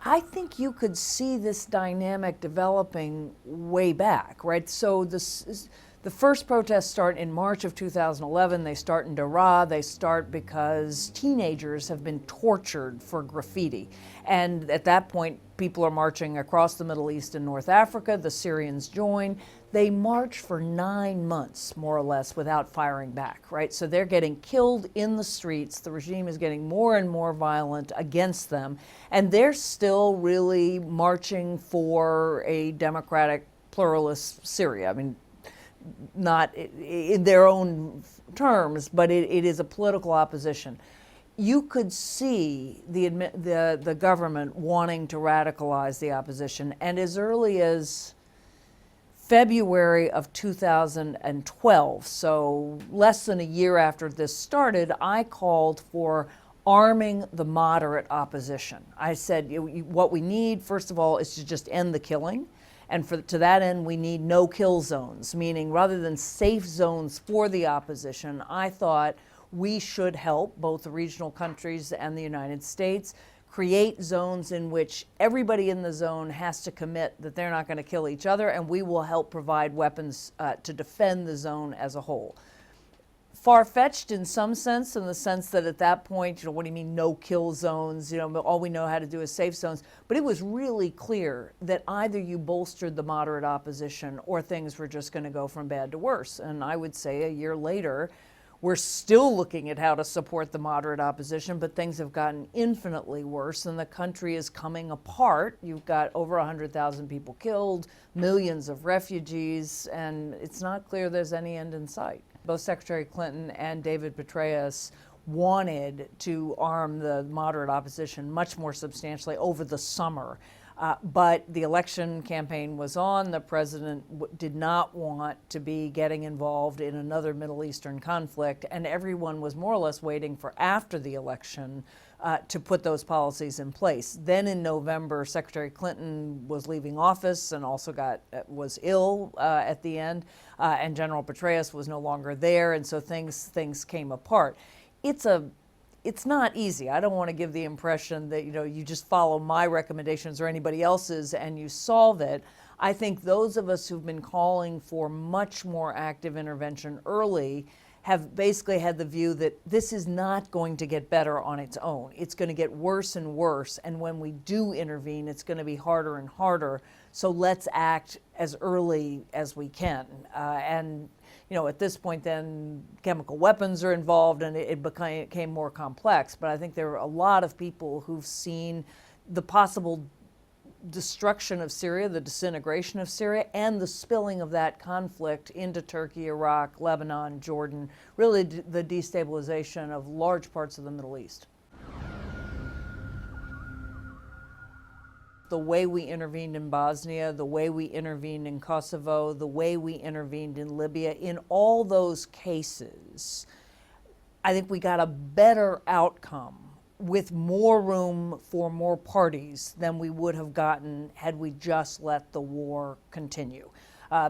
I think you could see this dynamic developing way back, right? So the first protests start in March of 2011. They start in Daraa. They start because teenagers have been tortured for graffiti. And at that point, people are marching across the Middle East and North Africa. The Syrians join. They march for 9 months, more or less, without firing back, right? So they're getting killed in the streets. The regime is getting more and more violent against them. And they're still really marching for a democratic, pluralist Syria. I mean, not in their own terms, but it is a political opposition. You could see the government wanting to radicalize the opposition, and as early as February of 2012, so less than a year after this started, I called for arming the moderate opposition. I said, what we need, first of all, is to just end the killing. And to that end, we need no-kill zones, meaning rather than safe zones for the opposition, I thought we should help both the regional countries and the United States create zones in which everybody in the zone has to commit that they're not going to kill each other, and we will help provide weapons to defend the zone as a whole. Far-fetched in some sense, in the sense that at that point, what do you mean no-kill zones? All we know how to do is safe zones. But it was really clear that either you bolstered the moderate opposition or things were just going to go from bad to worse. And I would say a year later, we're still looking at how to support the moderate opposition, but things have gotten infinitely worse, and the country is coming apart. You've got over 100,000 people killed, millions of refugees, and it's not clear there's any end in sight. Both Secretary Clinton and David Petraeus wanted to arm the moderate opposition much more substantially over the summer. But the election campaign was on. The president did not want to be getting involved in another Middle Eastern conflict, and everyone was more or less waiting for after the election to put those policies in place. Then in November, Secretary Clinton was leaving office and also was ill at the end, and General Petraeus was no longer there, and so things came apart. It's not easy. I don't want to give the impression that you just follow my recommendations or anybody else's and you solve it. I think those of us who've been calling for much more active intervention early have basically had the view that this is not going to get better on its own. It's going to get worse and worse, and when we do intervene, it's going to be harder and harder. So let's act as early as we can. At this point then chemical weapons are involved and it became more complex. But I think there are a lot of people who've seen the possible destruction of Syria, the disintegration of Syria, and the spilling of that conflict into Turkey, Iraq, Lebanon, Jordan, really the destabilization of large parts of the Middle East. The way we intervened in Bosnia, the way we intervened in Kosovo, the way we intervened in Libya, in all those cases, I think we got a better outcome with more room for more parties than we would have gotten had we just let the war continue.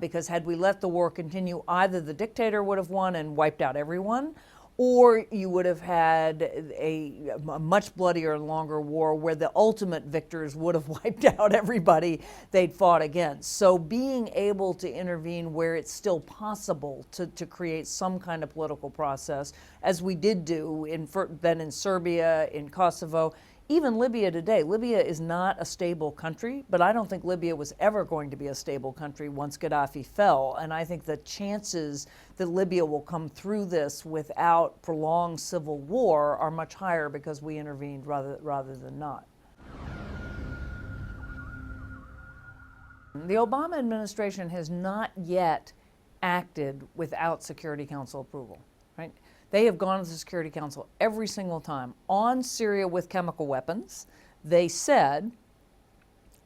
Because had we let the war continue, either the dictator would have won and wiped out everyone, or you would have had a much bloodier and longer war where the ultimate victors would have wiped out everybody they'd fought against. So being able to intervene where it's still possible to create some kind of political process, as we did do then in Serbia, in Kosovo, even Libya today. Libya is not a stable country, but I don't think Libya was ever going to be a stable country once Gaddafi fell. And I think the chances that Libya will come through this without prolonged civil war are much higher because we intervened rather than not. The Obama administration has not yet acted without Security Council approval, right? They have gone to the Security Council every single time. On Syria with chemical weapons, they said,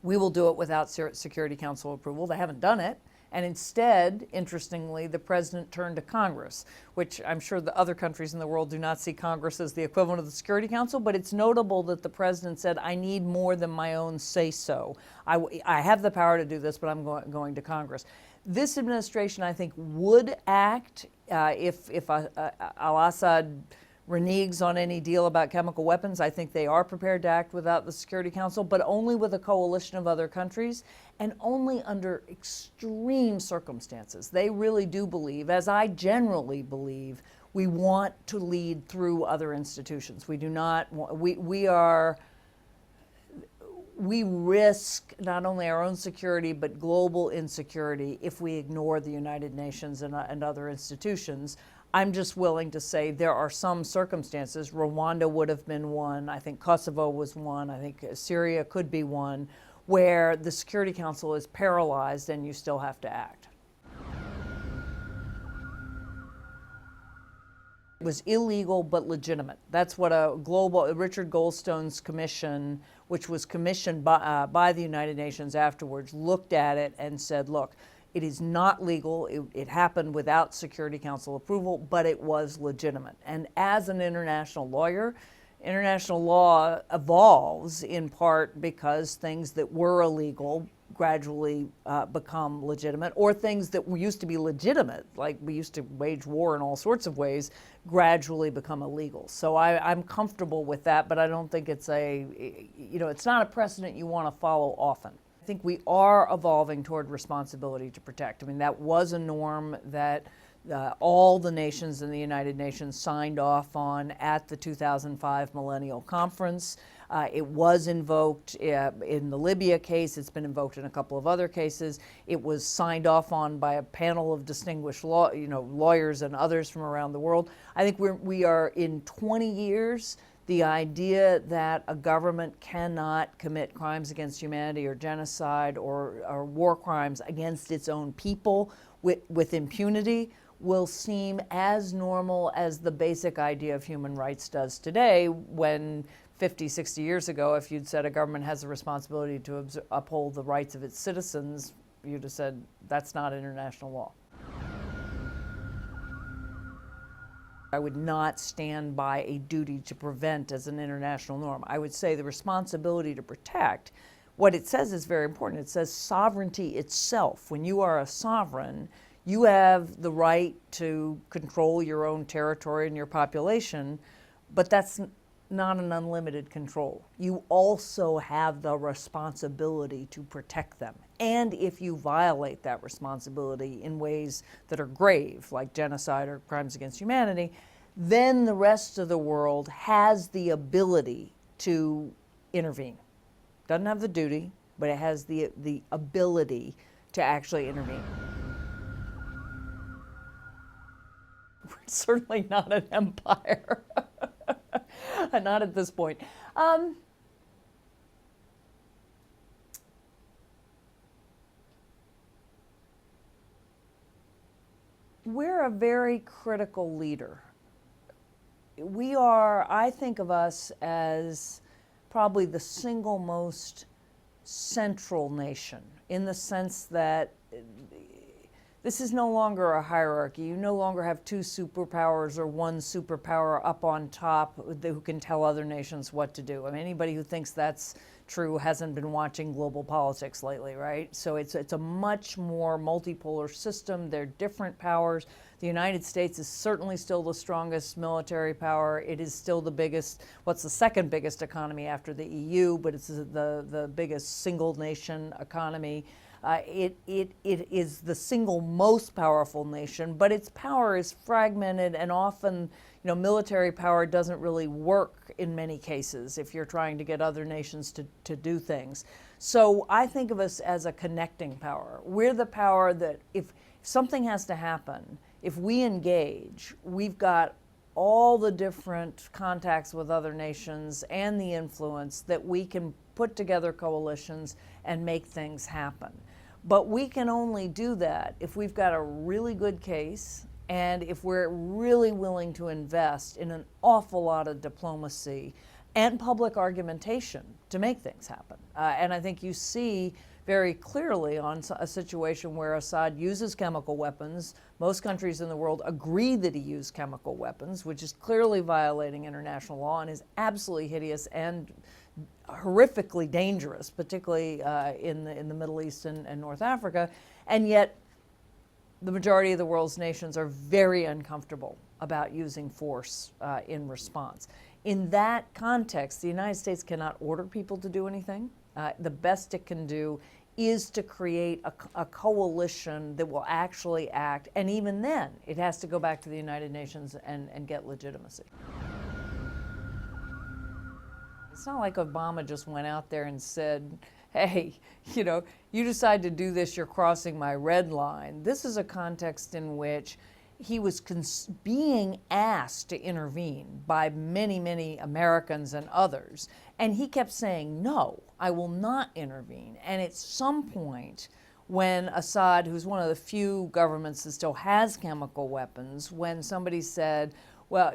we will do it without Security Council approval. They haven't done it. And instead, interestingly, the president turned to Congress, which I'm sure the other countries in the world do not see Congress as the equivalent of the Security Council, but it's notable that the president said, I need more than my own say-so. I have the power to do this, but I'm going to Congress. This administration, I think, would act if al-Assad reneges on any deal about chemical weapons. I think they are prepared to act without the Security Council, but only with a coalition of other countries and only under extreme circumstances. They really do believe, as I generally believe, we want to lead through other institutions. We do not, we risk not only our own security, but global insecurity if we ignore the United Nations and other institutions. I'm just willing to say there are some circumstances. Rwanda would have been one. I think Kosovo was one. I think Syria could be one, where the Security Council is paralyzed and you still have to act. It was illegal but legitimate. That's what Richard Goldstone's commission, which was commissioned by the United Nations afterwards, looked at it and said, look, it is not legal. It happened without Security Council approval, but it was legitimate. And as an international lawyer, international law evolves in part because things that were illegal gradually become legitimate, or things that used to be legitimate, like we used to wage war in all sorts of ways, gradually become illegal. So I'm comfortable with that, but I don't think it's it's not a precedent you want to follow often. I think we are evolving toward responsibility to protect. I mean, that was a norm that all the nations in the United Nations signed off on at the 2005 Millennial Conference. It was invoked in the Libya case. It's been invoked in a couple of other cases. It was signed off on by a panel of distinguished lawyers and others from around the world. I think we are in 20 years. The idea that a government cannot commit crimes against humanity or genocide or war crimes against its own people with impunity will seem as normal as the basic idea of human rights does today, when 50, 60 years ago, if you'd said a government has a responsibility to uphold the rights of its citizens, you'd have said that's not international law. I would not stand by a duty to prevent as an international norm. I would say the responsibility to protect, what it says is very important. It says sovereignty itself. When you are a sovereign, you have the right to control your own territory and your population, but that's not an unlimited control. You also have the responsibility to protect them. And if you violate that responsibility in ways that are grave, like genocide or crimes against humanity, then the rest of the world has the ability to intervene. Doesn't have the duty, but it has the ability to actually intervene. We're certainly not an empire. Not at this point. We're a very critical leader. I think of us as probably the single most central nation, in the sense that this is no longer a hierarchy. You no longer have two superpowers or one superpower up on top who can tell other nations what to do. I mean, anybody who thinks that's true hasn't been watching global politics lately, right? So it's a much more multipolar system. They're different powers. The United States is certainly still the strongest military power. It is still the biggest, what's the second biggest economy after the EU, but it's the biggest single nation economy. It is the single most powerful nation, but its power is fragmented, and often, military power doesn't really work in many cases if you're trying to get other nations to do things. So I think of us as a connecting power. We're the power that if something has to happen, if we engage, we've got all the different contacts with other nations and the influence that we can put together coalitions and make things happen. But we can only do that if we've got a really good case and if we're really willing to invest in an awful lot of diplomacy and public argumentation to make things happen. And I think you see very clearly on a situation where Assad uses chemical weapons. Most countries in the world agree that he used chemical weapons, which is clearly violating international law and is absolutely hideous and horrifically dangerous, particularly in the Middle East and North Africa. And yet the majority of the world's nations are very uncomfortable about using force in response. In that context, the United States cannot order people to do anything. The best it can do is to create a coalition that will actually act, and even then, it has to go back to the United Nations and get legitimacy. It's not like Obama just went out there and said, hey, you decide to do this, you're crossing my red line. This is a context in which he was being asked to intervene by many, many Americans and others. And he kept saying, no, I will not intervene. And at some point, when Assad, who's one of the few governments that still has chemical weapons, when somebody said, well,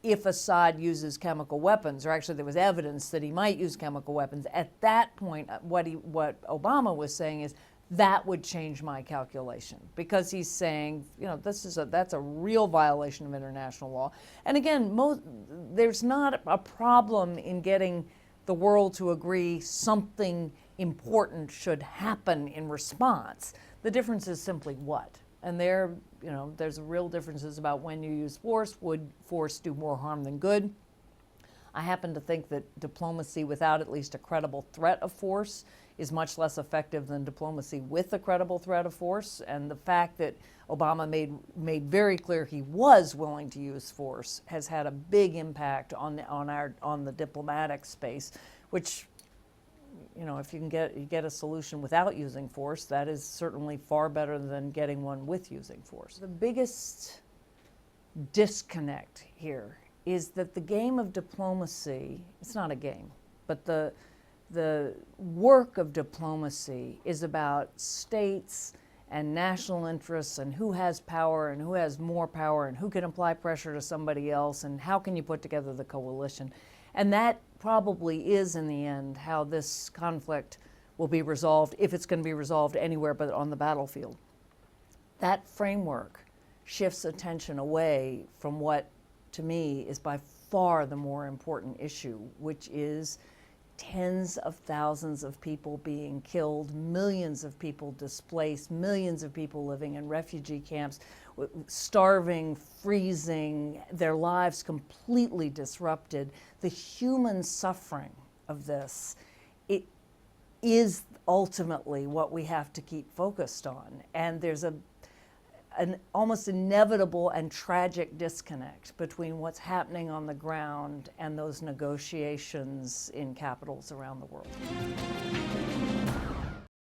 if Assad uses chemical weapons, or actually there was evidence that he might use chemical weapons, at that point, what Obama was saying is, that would change my calculation, because he's saying, that's a real violation of international law. And again, there's not a problem in getting the world to agree something important should happen in response. The difference is simply what. And there's real differences about when you use force. Would force do more harm than good? I happen to think that diplomacy without at least a credible threat of force is much less effective than diplomacy with a credible threat of force. And the fact that Obama made very clear he was willing to use force has had a big impact on the diplomatic space, which, if you can get a solution without using force, that is certainly far better than getting one with using force. The biggest disconnect here is that the game of diplomacy, it's not a game, but the work of diplomacy is about states and national interests and who has power and who has more power and who can apply pressure to somebody else and how can you put together the coalition. And that probably is, in the end, how this conflict will be resolved, if it's going to be resolved anywhere but on the battlefield. That framework shifts attention away from what, to me, is by far the more important issue, which is tens of thousands of people being killed, millions of people displaced, millions of people living in refugee camps, starving, freezing, their lives completely disrupted. The human suffering of this, it is ultimately what we have to keep focused on. And there's an almost inevitable and tragic disconnect between what's happening on the ground and those negotiations in capitals around the world.